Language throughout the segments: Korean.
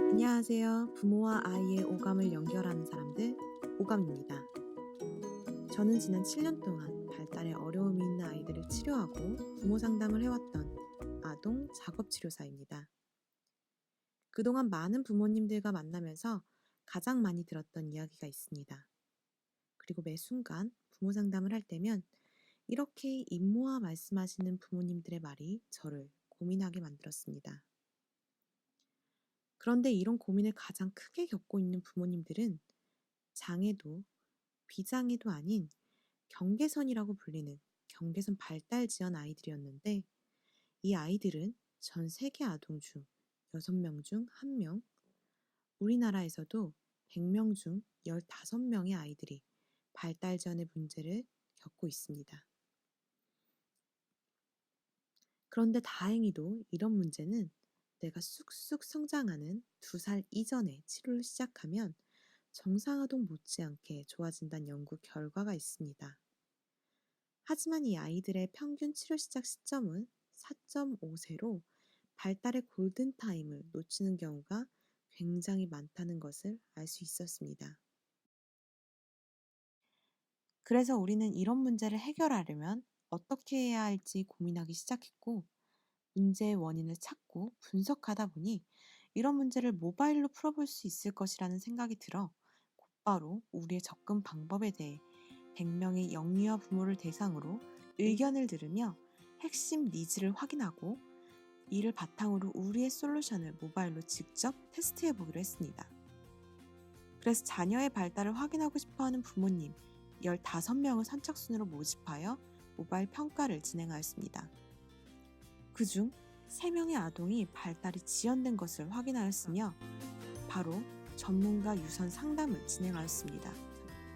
안녕하세요. 부모와 아이의 오감을 연결하는 사람들, 오감입니다. 저는 지난 7년 동안 발달에 어려움이 있는 아이들을 치료하고 부모 상담을 해왔던 아동 작업치료사입니다. 그동안 많은 부모님들과 만나면서 가장 많이 들었던 이야기가 있습니다. 그리고 매 순간 부모 상담을 할 때면 이렇게 입 모아 말씀하시는 부모님들의 말이 저를 고민하게 만들었습니다. 그런데 이런 고민을 가장 크게 겪고 있는 부모님들은 장애도 비장애도 아닌 경계선이라고 불리는 경계선 발달 지연 아이들이었는데 이 아이들은 전 세계 아동 중 6명 중 1명, 우리나라에서도 100명 중 15명의 아이들이 발달 지연의 문제를 겪고 있습니다. 그런데 다행히도 이런 문제는 내가 쑥쑥 성장하는 2살 이전에 치료를 시작하면 정상아동 못지않게 좋아진다는 연구 결과가 있습니다. 하지만 이 아이들의 평균 치료 시작 시점은 4.5세로 발달의 골든타임을 놓치는 경우가 굉장히 많다는 것을 알 수 있었습니다. 그래서 우리는 이런 문제를 해결하려면 어떻게 해야 할지 고민하기 시작했고, 문제의 원인을 찾고 분석하다 보니 이런 문제를 모바일로 풀어볼 수 있을 것이라는 생각이 들어 곧바로 우리의 접근 방법에 대해 100명의 영유아 부모를 대상으로 의견을 들으며 핵심 니즈를 확인하고 이를 바탕으로 우리의 솔루션을 모바일로 직접 테스트해 보기로 했습니다. 그래서 자녀의 발달을 확인하고 싶어하는 부모님 15명을 선착순으로 모집하여 모바일 평가를 진행하였습니다. 그중 3명의 아동이 발달이 지연된 것을 확인하였으며 바로 전문가 유선 상담을 진행하였습니다.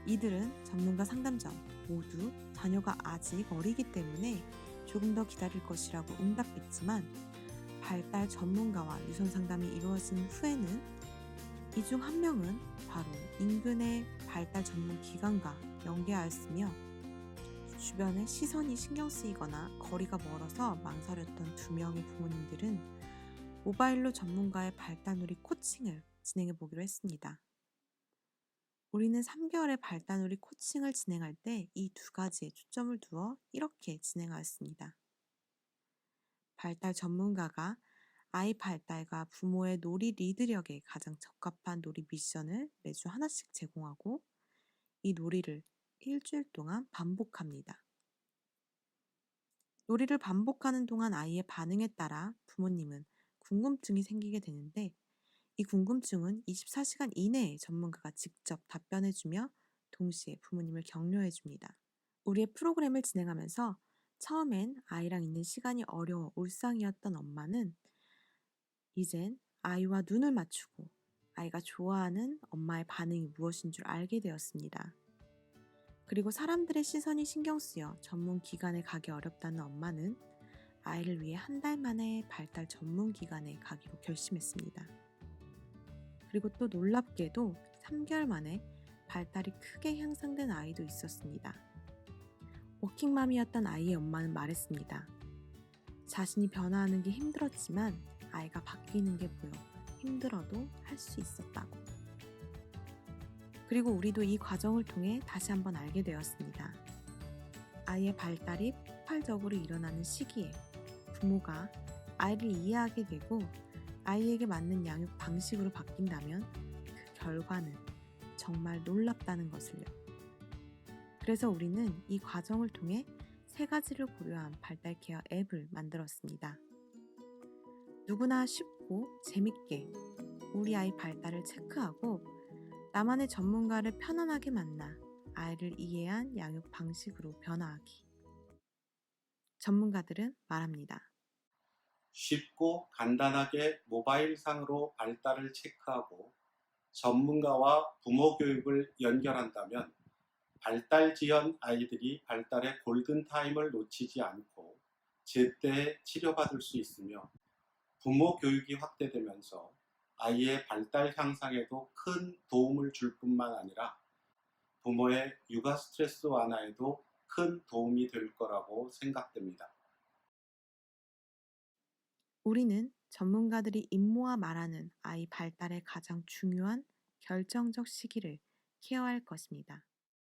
이들은 전문가 상담 전 모두 자녀가 아직 어리기 때문에 조금 더 기다릴 것이라고 응답했지만 발달 전문가와 유선 상담이 이루어진 후에는 이 중 1명은 바로 인근의 발달 전문 기관과 연계하였으며 주변의 시선이 신경 쓰이거나 거리가 멀어서 망설였던 2명의 부모님들은 모바일로 전문가의 발달놀이 코칭을 진행해 보기로 했습니다. 우리는 3개월의 발달놀이 코칭을 진행할 때 이 2가지에 초점을 두어 이렇게 진행하였습니다. 발달 전문가가 아이 발달과 부모의 놀이 리드력에 가장 적합한 놀이 미션을 매주 하나씩 제공하고 이 놀이를 일주일 동안 반복합니다. 놀이를 반복하는 동안 아이의 반응에 따라 부모님은 궁금증이 생기게 되는데 이 궁금증은 24시간 이내에 전문가가 직접 답변해주며 동시에 부모님을 격려해줍니다. 우리의 프로그램을 진행하면서 처음엔 아이랑 있는 시간이 어려워 울상이었던 엄마는 이젠 아이와 눈을 맞추고 아이가 좋아하는 엄마의 반응이 무엇인 줄 알게 되었습니다. 그리고 사람들의 시선이 신경 쓰여 전문 기관에 가기 어렵다는 엄마는 아이를 위해 1달 만에 발달 전문 기관에 가기로 결심했습니다. 그리고 또 놀랍게도 3개월 만에 발달이 크게 향상된 아이도 있었습니다. 워킹맘이었던 아이의 엄마는 말했습니다. 자신이 변화하는 게 힘들었지만 아이가 바뀌는 게 보여 힘들어도 할 수 있었다고. 그리고 우리도 이 과정을 통해 다시 한번 알게 되었습니다. 아이의 발달이 폭발적으로 일어나는 시기에 부모가 아이를 이해하게 되고 아이에게 맞는 양육 방식으로 바뀐다면 그 결과는 정말 놀랍다는 것을요. 그래서 우리는 이 과정을 통해 3가지를 고려한 발달 케어 앱을 만들었습니다. 누구나 쉽고 재밌게 우리 아이 발달을 체크하고 나만의 전문가를 편안하게 만나 아이를 이해한 양육 방식으로 변화하기. 전문가들은 말합니다. 쉽고 간단하게 모바일상으로 발달을 체크하고 전문가와 부모 교육을 연결한다면 발달 지연 아이들이 발달의 골든타임을 놓치지 않고 제때 치료받을 수 있으며 부모 교육이 확대되면서 아이의 발달 향상에도 큰 도움을 줄 뿐만 아니라 부모의 육아 스트레스 완화에도 큰 도움이 될 거라고 생각됩니다. 우리는 전문가들이 임모아 말하는 아이 발달의 가장 중요한 결정적 시기를 케어할 것입니다.